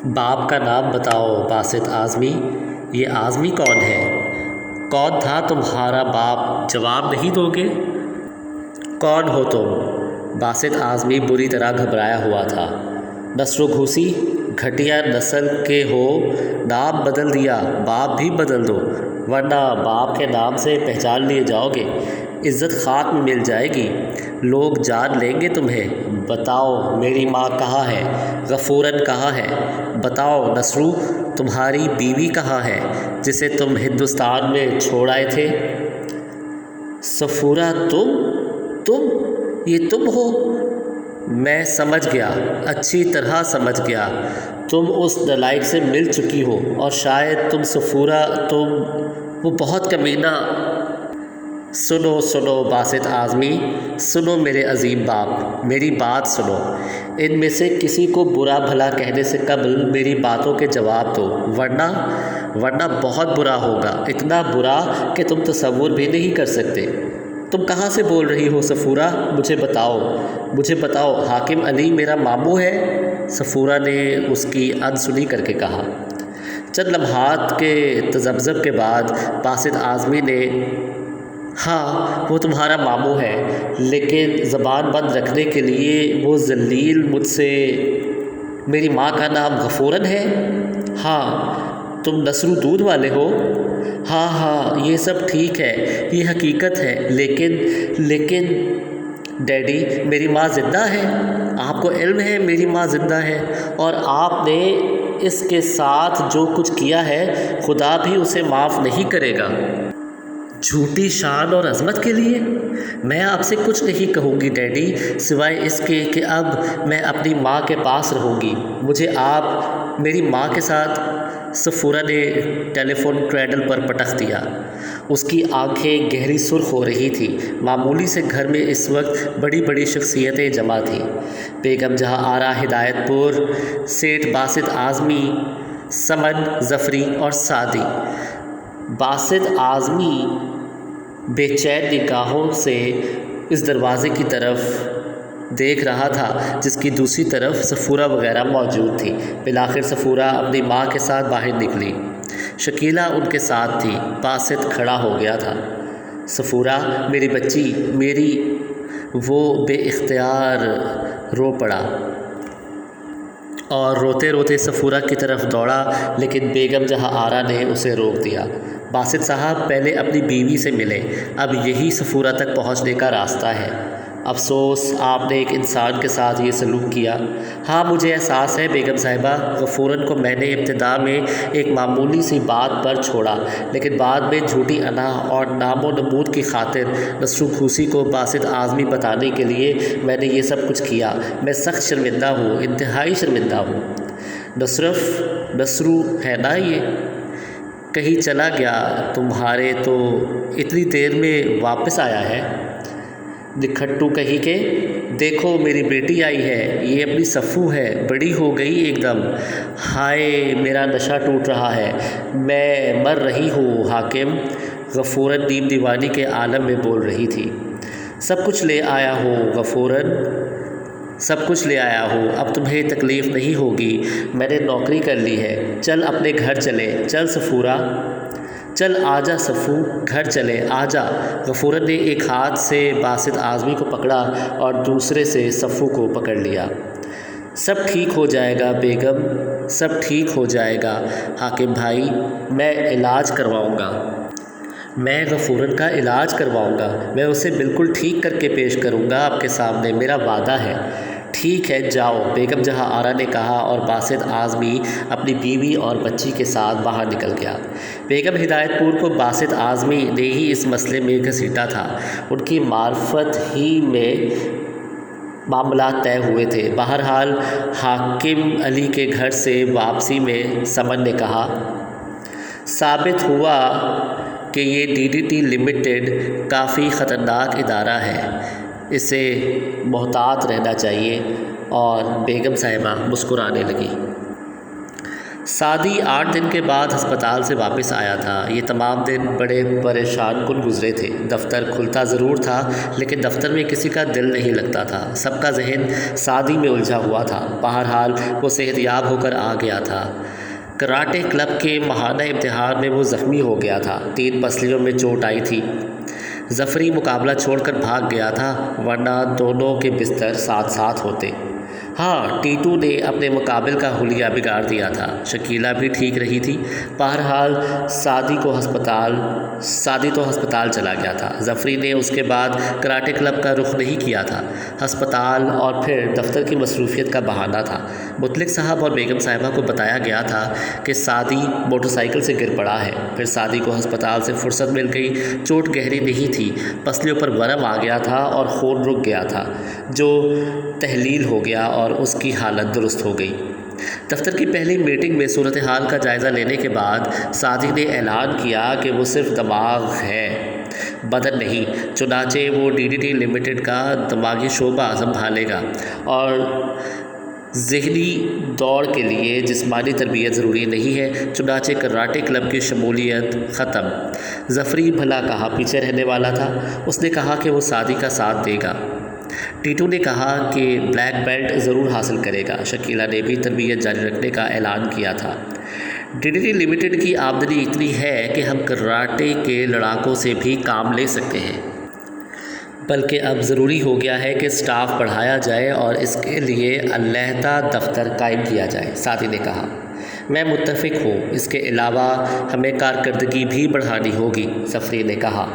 باپ کا نام بتاؤ باسط اعظمی۔ یہ اعظمی کون ہے؟ کون تھا تمہارا باپ؟ جواب نہیں دو گے؟ کون ہو تم؟ باسط اعظمی بری طرح گھبرایا ہوا تھا۔ نسر و گھوسی، گھٹیا نسل کے ہو، نام بدل دیا، باپ بھی بدل دو، ورنہ باپ کے نام سے پہچان لیے جاؤ گے، عزت خاک میں مل جائے گی، لوگ جان لیں گے تمہیں۔ بتاؤ میری ماں کہاں ہے؟ غفورن کہاں ہے؟ بتاؤ نسرو، تمہاری بیوی کہاں ہے جسے تم ہندوستان میں چھوڑ آئے تھے؟ صفورہ، تم یہ تم ہو؟ میں سمجھ گیا، اچھی طرح سمجھ گیا، تم اس نالائق سے مل چکی ہو، اور شاید تم صفورہ، وہ بہت کمینہ۔ سنو باسط اعظمی، سنو میرے عظیم باپ، میری بات سنو۔ ان میں سے کسی کو برا بھلا کہنے سے قبل میری باتوں کے جواب دو، ورنہ بہت برا ہوگا، اتنا برا کہ تم تصور بھی نہیں کر سکتے۔ تم کہاں سے بول رہی ہو صفورہ؟ مجھے بتاؤ، حاکم علی میرا ماموں ہے؟ صفورہ نے اس کی انسنی کر کے کہا۔ چند لمحات کے تذبذب کے بعد باسط اعظمی نے ہاں وہ تمہارا ماموں ہے، لیکن زبان بند رکھنے کے لیے وہ ذلیل مجھ سے میری ماں کا نام غفورن ہے؟ ہاں تم نسرو دودھ والے ہو؟ ہاں یہ سب ٹھیک ہے، یہ حقیقت ہے، لیکن ڈیڈی میری ماں زندہ ہے، آپ کو علم ہے میری ماں زندہ ہے، اور آپ نے اس کے ساتھ جو کچھ کیا ہے خدا بھی اسے معاف نہیں کرے گا۔ جھوٹی شان اور عظمت کے لیے میں آپ سے کچھ نہیں کہوں گی ڈیڈی، سوائے اس کے کہ اب میں اپنی ماں کے پاس رہوں گی، مجھے آپ میری ماں کے ساتھ۔ صفورہ نے ٹیلی فون کریڈل پر پٹخ دیا۔ اس کی آنکھیں گہری سرخ ہو رہی تھیں۔ معمولی سے گھر میں اس وقت بڑی شخصیتیں جمع تھیں۔ بیگم جہاں آرا ہدایت پور، سیٹھ باسط اعظمی، سمن ظفری اور سعدی۔ باسط اعظمی بے چین نگاہوں سے اس دروازے کی طرف دیکھ رہا تھا جس کی دوسری طرف صفورہ وغیرہ موجود تھی۔ بالآخر صفورہ اپنی ماں کے ساتھ باہر نکلی۔ شکیلہ ان کے ساتھ تھی۔ باسط کھڑا ہو گیا تھا۔ صفورہ میری بچی، وہ بے اختیار رو پڑا اور روتے صفورہ کی طرف دوڑا، لیکن بیگم جہاں آرا نے اسے روک دیا۔ باسط صاحب پہلے اپنی بیوی سے ملیں، اب یہی صفورہ تک پہنچنے کا راستہ ہے۔ افسوس آپ نے ایک انسان کے ساتھ یہ سلوک کیا۔ ہاں مجھے احساس ہے بیگم صاحبہ، غفورن کو میں نے ابتدا میں ایک معمولی سی بات پر چھوڑا، لیکن بعد میں جھوٹی انا اور نام و نمود کی خاطر نسر و گھوسی کو باسط اعظمی بتانے کے لیے میں نے یہ سب کچھ کیا۔ میں سخت شرمندہ ہوں، انتہائی شرمندہ ہوں۔ نسرو ہے نا یہ؟ کہیں چلا گیا تمہارے تو اتنی دیر میں واپس آیا ہے؟ نکھٹو کہیں کے، دیکھو میری بیٹی آئی ہے، یہ اپنی صفو ہے، بڑی ہو گئی ایک دم۔ ہائے میرا نشہ ٹوٹ رہا ہے، میں مر رہی ہوں حاکم۔ غفورن نیم دیوانی کے عالم میں بول رہی تھی۔ سب کچھ لے آیا ہوں غفورن، سب کچھ لے آیا ہوں، اب تمہیں تکلیف نہیں ہوگی، میں نے نوکری کر لی ہے، چل اپنے گھر چلے، چل صفورہ، چل آجا صفو، گھر چلے آجا۔ غفورن نے ایک ہاتھ سے باسط اعظمی کو پکڑا اور دوسرے سے صفو کو پکڑ لیا۔ سب ٹھیک ہو جائے گا بیگم، سب ٹھیک ہو جائے گا حاکم بھائی، میں علاج کرواؤں گا، میں غفورن کا علاج کرواؤں گا، میں اسے بالکل ٹھیک کر کے پیش کروں گا آپ کے سامنے، میرا وعدہ ہے۔ ٹھیک ہے جاؤ، بیگم جہاں آرا نے کہا، اور باسط اعظمی اپنی بیوی اور بچی کے ساتھ باہر نکل گیا۔ بیگم ہدایت پور کو باسط اعظمی نے ہی اس مسئلے میں گھسیٹا تھا، ان کی معرفت ہی میں معاملات طے ہوئے تھے۔ بہرحال حاکم علی کے گھر سے واپسی میں سمن نے کہا، ثابت ہوا کہ یہ DDT لمیٹڈ کافی خطرناک ادارہ ہے، اسے محتاط رہنا چاہیے، اور بیگم صاحبہ مسکرانے لگی۔ سعدی 8 دن کے بعد ہسپتال سے واپس آیا تھا۔ یہ تمام دن بڑے پریشان کن گزرے تھے۔ دفتر کھلتا ضرور تھا لیکن دفتر میں کسی کا دل نہیں لگتا تھا۔ سب کا ذہن سعدی میں الجھا ہوا تھا۔ بہرحال وہ صحت یاب ہو کر آ گیا تھا۔ کراٹے کلب کے ماہانہ امتحان میں وہ زخمی ہو گیا تھا۔ 3 پسلیوں میں چوٹ آئی تھی۔ ظفری مقابلہ چھوڑ کر بھاگ گیا تھا، ورنہ دونوں کے بستر ساتھ ساتھ ہوتے۔ ہاں، ٹیٹو نے اپنے مقابل کا حلیہ بگاڑ دیا تھا۔ شکیلہ بھی ٹھیک رہی تھی۔ بہرحال سعدی تو ہسپتال چلا گیا تھا۔ ظفری نے اس کے بعد کراٹے کلب کا رخ نہیں کیا تھا۔ ہسپتال اور پھر دفتر کی مصروفیت کا بہانہ تھا۔ مطلق صاحب اور بیگم صاحبہ کو بتایا گیا تھا کہ سعدی موٹر سائیکل سے گر پڑا ہے۔ پھر سعدی کو ہسپتال سے فرصت مل گئی۔ چوٹ گہری نہیں تھی، پسلیوں پر ورم آ گیا تھا اور خون رک گیا تھا، جو تحلیل ہو گیا اور اس کی حالت درست ہو گئی۔ دفتر کی پہلی میٹنگ میں صورتحال کا جائزہ لینے کے بعد سعدی نے اعلان کیا کہ وہ صرف دماغ ہے، بدن نہیں۔ چنانچہ وہ DDT لمیٹڈ کا دماغی شعبہ سنبھالے گا اور ذہنی دوڑ کے لیے جسمانی تربیت ضروری نہیں ہے۔ چنانچہ کراٹے کلب کی شمولیت ختم۔ ظفری بھلا کہاں پیچھے رہنے والا تھا۔ اس نے کہا کہ وہ سعدی کا ساتھ دے گا۔ ٹیٹو نے کہا کہ بلیک بیلٹ ضرور حاصل کرے گا۔ شکیلہ نے بھی تربیت جاری رکھنے کا اعلان کیا تھا۔ DDT لمیٹڈ کی آمدنی اتنی ہے کہ ہم کراٹے کے لڑاکوں سے بھی کام لے سکتے ہیں، بلکہ اب ضروری ہو گیا ہے کہ سٹاف بڑھایا جائے اور اس کے لیے علیحدہ دفتر قائم کیا جائے۔ سعدی نے کہا، میں متفق ہوں، اس کے علاوہ ہمیں کارکردگی بھی بڑھانی ہوگی۔ ظفری نے کہا،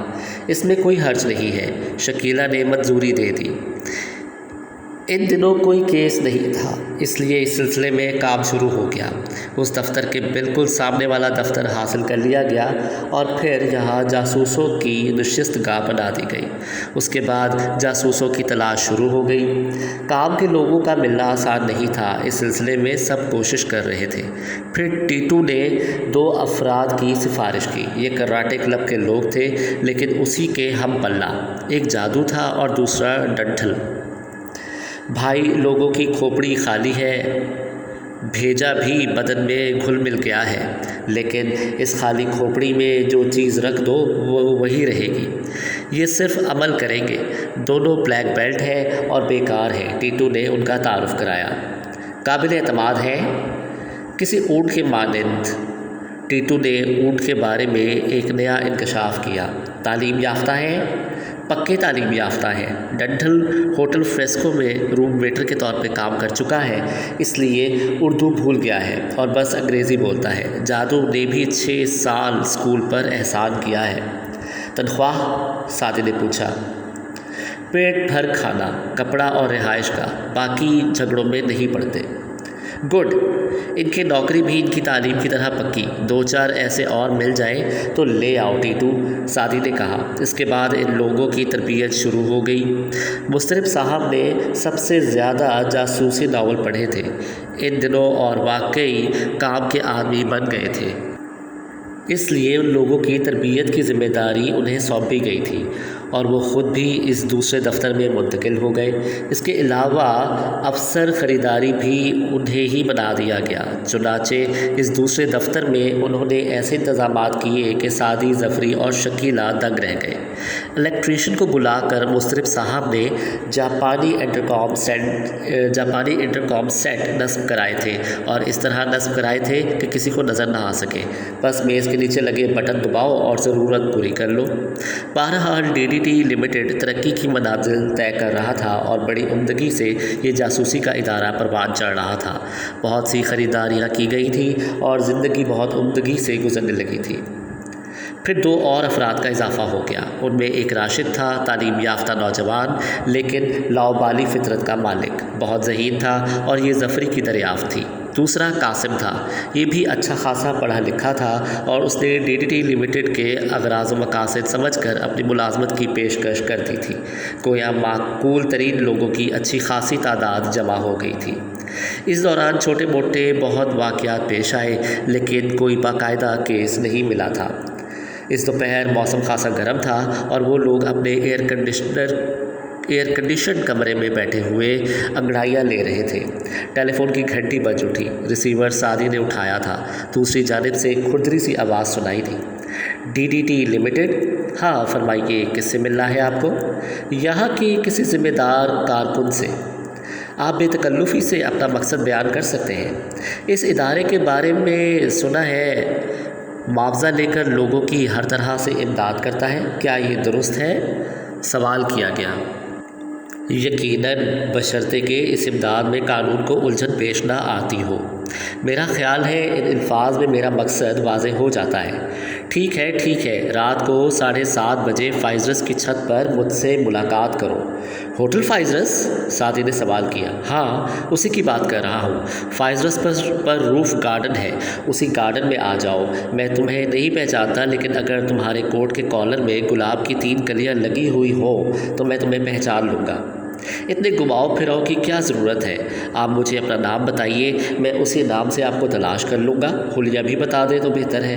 اس میں کوئی حرج نہیں ہے۔ شکیلہ نے منظوری دے دی۔ ان دنوں کوئی کیس نہیں تھا، اس لیے اس سلسلے میں کام شروع ہو گیا۔ اس دفتر کے بالکل سامنے والا دفتر حاصل کر لیا گیا اور پھر یہاں جاسوسوں کی نشست گاہ بنا دی گئی۔ اس کے بعد جاسوسوں کی تلاش شروع ہو گئی۔ کام کے لوگوں کا ملنا آسان نہیں تھا، اس سلسلے میں سب کوشش کر رہے تھے۔ پھر ٹیٹو نے 2 افراد کی سفارش کی۔ یہ کراٹے کلب کے لوگ تھے لیکن اسی کے ہم پلہ، ایک جادو تھا اور دوسرا ڈنٹھل۔ بھائی، لوگوں کی کھوپڑی خالی ہے، بھیجا بھی بدن میں گھل مل گیا ہے، لیکن اس خالی کھوپڑی میں جو چیز رکھ دو وہ وہی رہے گی۔ یہ صرف عمل کریں گے۔ دونوں بلیک بیلٹ ہیں اور بیکار ہیں۔ ٹیٹو نے ان کا تعارف کرایا۔ قابل اعتماد ہیں، کسی اونٹ کے مانند۔ ٹیٹو نے اونٹ کے بارے میں ایک نیا انکشاف کیا۔ تعلیم یافتہ ہیں، پکے تعلیم یافتہ ہیں۔ ڈنٹھل ہوٹل فریسکو میں روم ویٹر کے طور پہ کام کر چکا ہے، اس لیے اردو بھول گیا ہے اور بس انگریزی بولتا ہے۔ جادو نے بھی 6 سال اسکول پر احسان کیا ہے۔ تنخواہ؟ سعدی نے پوچھا۔ پیٹ بھر کھانا، کپڑا اور رہائش کا، باقی جھگڑوں میں نہیں پڑتے۔ گڈ، ان کی نوکری بھی ان کی تعلیم کی طرح پکی۔ 2-4 ایسے اور مل جائیں تو لے آؤ ٹیٹو، سعدی نے کہا۔ اس کے بعد ان لوگوں کی تربیت شروع ہو گئی۔ مسترب صاحب نے سب سے زیادہ جاسوسی ناول پڑھے تھے ان دنوں اور واقعی کام کے آدمی بن گئے تھے، اس لیے ان لوگوں کی تربیت کی ذمہ داری انہیں سونپی گئی تھی اور وہ خود بھی اس دوسرے دفتر میں منتقل ہو گئے۔ اس کے علاوہ افسر خریداری بھی انہیں ہی بنا دیا گیا۔ چنانچہ اس دوسرے دفتر میں انہوں نے ایسے انتظامات کیے کہ سعدی، ظفری اور شکیلہ دنگ رہ گئے۔ الیکٹریشین کو بلا کر مسترب صاحب نے جاپانی انٹرکام سیٹ نصب کرائے تھے اور اس طرح نصب کرائے تھے کہ کسی کو نظر نہ آ سکے۔ بس میز کے نیچے لگے بٹن دباؤ اور ضرورت پوری کر لو۔ بہرحال DDT لمیٹڈ ترقی کی منازل طے کر رہا تھا اور بڑی عمدگی سے یہ جاسوسی کا ادارہ پروان چڑھ رہا تھا۔ بہت سی خریداریاں کی گئی تھیں اور زندگی بہت عمدگی سے گزرنے لگی تھی۔ پھر 2 اور افراد کا اضافہ ہو گیا۔ ان میں ایک راشد تھا، تعلیم یافتہ نوجوان لیکن لاؤبالی فطرت کا مالک، بہت ذہین تھا اور یہ ظفری کی دریافت تھی۔ دوسرا قاسم تھا، یہ بھی اچھا خاصا پڑھا لکھا تھا اور اس نے DDT لمیٹڈ کے اغراض و مقاصد سمجھ کر اپنی ملازمت کی پیشکش کر دی تھی۔ گویا معقول ترین لوگوں کی اچھی خاصی تعداد جمع ہو گئی تھی۔ اس دوران چھوٹے موٹے بہت واقعات پیش آئے لیکن کوئی باقاعدہ کیس نہیں ملا تھا۔ اس دوپہر موسم خاصا گرم تھا اور وہ لوگ اپنے ایئر کنڈیشن کمرے میں بیٹھے ہوئے انگڑائیاں لے رہے تھے۔ ٹیلی فون کی گھنٹی بج اٹھی۔ ریسیور سعدی نے اٹھایا تھا۔ دوسری جانب سے کھردری سی آواز سنائی دی۔ DDT limited? ہاں فرمائیے، کس سے ملنا ہے آپ کو؟ یہاں کی کسی ذمہ دار کارکن سے۔ آپ بے تکلفی سے اپنا مقصد بیان کر سکتے ہیں۔ اس ادارے کے بارے میں سنا ہے، معاوضہ لے کر لوگوں کی ہر طرح سے امداد کرتا ہے، کیا یہ درست ہے؟ سوال کیا گیا۔ یقیناً، بشرطے کہ اس امداد میں قانون کو الجھن پیش نہ آتی ہو۔ میرا خیال ہے ان الفاظ میں میرا مقصد واضح ہو جاتا ہے۔ ٹھیک ہے، رات کو 7:30 بجے فائزرس کی چھت پر مجھ سے ملاقات کرو۔ ہوٹل فائزرس؟ سعدی نے سوال کیا۔ ہاں، اسی کی بات کر رہا ہوں۔ فائزرس پر روف گارڈن ہے، اسی گارڈن میں آ جاؤ۔ میں تمہیں نہیں پہچانتا، لیکن اگر تمہارے کوٹ کے کالر میں گلاب کی 3 کلیاں لگی ہوئی ہوں تو میں تمہیں پہچان لوں گا۔ اتنے گھماؤ پھراؤ کی کیا ضرورت ہے؟ آپ مجھے اپنا نام بتائیے، میں اسی نام سے آپ کو تلاش کر لوں گا۔ حلیہ بھی بتا دیں تو بہتر ہے۔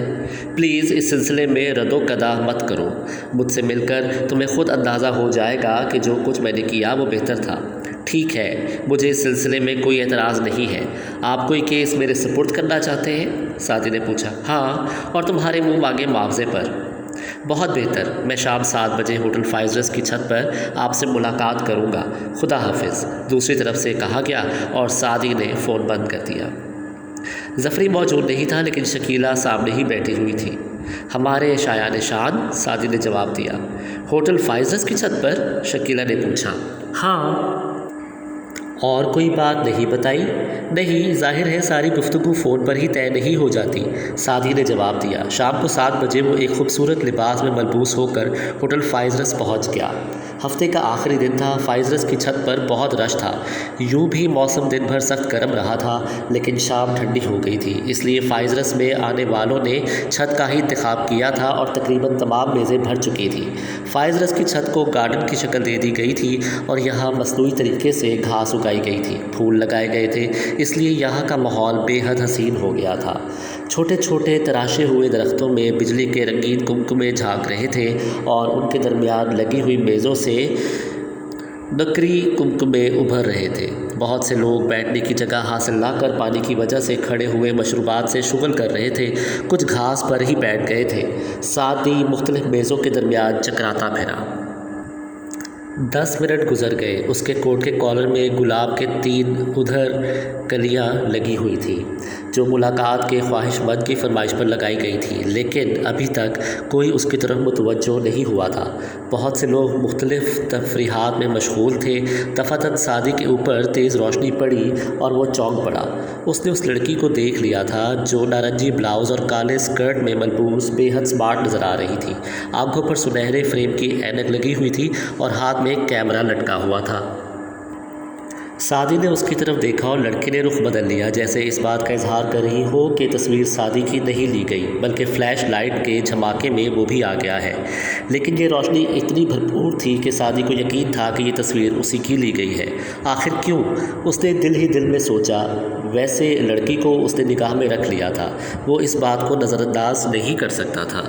پلیز اس سلسلے میں رد و قدا مت کرو۔ مجھ سے مل کر تمہیں خود اندازہ ہو جائے گا کہ جو کچھ میں نے کیا وہ بہتر تھا۔ ٹھیک ہے، مجھے اس سلسلے میں کوئی اعتراض نہیں ہے۔ آپ کوئی کیس میرے سپرد کرنا چاہتے ہیں؟ سعدی نے پوچھا۔ ہاں، اور تمہارے منہ مانگے معاوضے پر۔ بہت بہتر، میں شام 7 بجے ہوٹل فائزرس کی چھت پر آپ سے ملاقات کروں گا۔ خدا حافظ، دوسری طرف سے کہا گیا اور سعدی نے فون بند کر دیا۔ ظفری موجود نہیں تھا، لیکن شکیلہ سامنے ہی بیٹھی ہوئی تھی۔ ہمارے شایان شان، سعدی نے جواب دیا۔ ہوٹل فائزرس کی چھت پر؟ شکیلہ نے پوچھا۔ ہاں۔ اور کوئی بات نہیں بتائی؟ نہیں، ظاہر ہے ساری گفتگو فون پر ہی طے نہیں ہو جاتی، سعدی نے جواب دیا۔ شام کو 7 بجے وہ ایک خوبصورت لباس میں ملبوس ہو کر ہوٹل فائزرس پہنچ گیا۔ ہفتے کا آخری دن تھا۔ فائزرس کی چھت پر بہت رش تھا۔ یوں بھی موسم دن بھر سخت گرم رہا تھا، لیکن شام ٹھنڈی ہو گئی تھی، اس لیے فائزرس میں آنے والوں نے چھت کا ہی انتخاب کیا تھا اور تقریباً تمام میزیں بھر چکی تھیں۔ فائزرس کی چھت کو گارڈن کی شکل دے دی گئی تھی اور یہاں مصنوعی طریقے سے گھاس اگائی گئی تھی، پھول لگائے گئے تھے، اس لیے یہاں کا ماحول بے حد حسین ہو گیا تھا۔ چھوٹے چھوٹے تراشے ہوئے درختوں میں بجلی کے رنگین کمکمے جھانک رہے تھے اور ان کے درمیان لگی ہوئی میزوں سے نکری کمکمے ابھر رہے تھے۔ بہت سے لوگ بیٹھنے کی جگہ حاصل نہ کر پانی کی وجہ سے کھڑے ہوئے مشروبات سے شغل کر رہے تھے، کچھ گھاس پر ہی بیٹھ گئے تھے۔ سعدی مختلف میزوں کے درمیان چکراتا پھرا۔ 10 منٹ گزر گئے۔ اس کے کوٹ کے کالر میں گلاب کے 3 ادھر کلیاں لگی ہوئی تھیں جو ملاقات کے خواہش مند کی فرمائش پر لگائی گئی تھیں، لیکن ابھی تک کوئی اس کی طرف متوجہ نہیں ہوا تھا۔ بہت سے لوگ مختلف تفریحات میں مشغول تھے۔ دفعتاً سعدی کے اوپر تیز روشنی پڑی اور وہ چونک پڑا۔ اس نے اس لڑکی کو دیکھ لیا تھا جو نارنجی بلاؤز اور کالے اسکرٹ میں ملبوس بے حد اسمارٹ نظر آ رہی تھی۔ آنکھوں پر سنہرے فریم کی اینک لگی ہوئی تھی اور ہاتھ میں ایک کیمرہ لٹکا ہوا تھا۔ سعدی نے اس کی طرف دیکھا اور لڑکی نے رخ بدل لیا، جیسے اس بات کا اظہار کر رہی ہو کہ تصویر سعدی کی نہیں لی گئی بلکہ فلیش لائٹ کے جھماکے میں وہ بھی آ گیا ہے۔ لیکن یہ روشنی اتنی بھرپور تھی کہ سعدی کو یقین تھا کہ یہ تصویر اسی کی لی گئی ہے۔ آخر کیوں؟ اس نے دل ہی دل میں سوچا۔ ویسے لڑکی کو اس نے نگاہ میں رکھ لیا تھا، وہ اس بات کو نظر انداز نہیں کر سکتا تھا۔